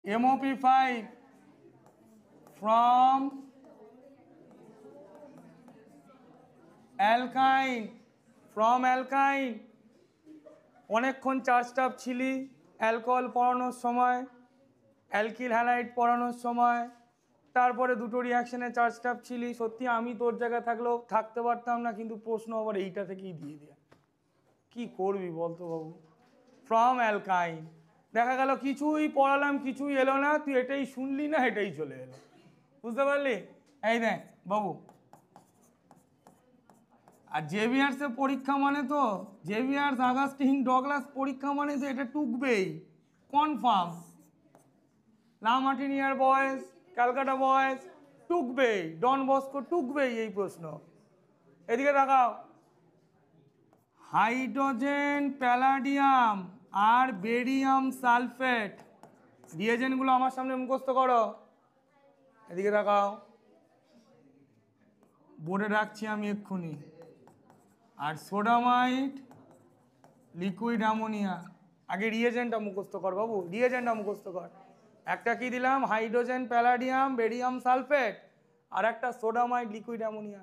MOP5 from alkyne অনেকক্ষণ charge টাপ ছিলি অ্যালকোহল পড়ানোর সময়, অ্যালকিল হ্যালাইড পড়ানোর সময়, তারপরে দুটো রিয়াকশনে চার্জ টাপ ছিলি। সত্যি আমি তোর জায়গায় থাকলেও থাকতে পারতাম না, কিন্তু প্রশ্ন আবার এইটা থেকেই দিয়ে দেয়া। কি করবি বলতো বাবু? ফ্রম অ্যালকাইন, দেখা গেল কিছুই পড়ালাম কিছুই এলো না, তুই এটাই শুনলি না, এটাই চলে এলো। বুঝতে পারলি? এই দেখ বাবু, আর জেভিয়ার্সের পরীক্ষা মানে তো, জেভিয়ার্স আগাস্টিন ডগলাস পরীক্ষা মানে তো এটা টুকবেই confirm. La Martiniere boys, Calcutta boys টুকবেই, ডন বস্কো টুকবেই এই প্রশ্ন। এদিকে দেখাও, হাইড্রোজেন প্যালাডিয়াম আর বেরিয়াম সালফেট রিয়েজেন্টগুলো আমার সামনে মুখস্থ করো। এদিকে দেখাও, বোর্ডে রাখছি আমি এক্ষুনি। আর সোডামাইট, লিকুইড অ্যামোনিয়া। আগে রিয়েজেন্টটা মুখস্থ কর বাবু, রিয়েজেন্টটা মুখস্থ কর। একটা কি দিলাম? হাইড্রোজেন প্যালাডিয়াম বেরিয়াম সালফেট, আর একটা সোডামাইট লিকুইড অ্যামোনিয়া।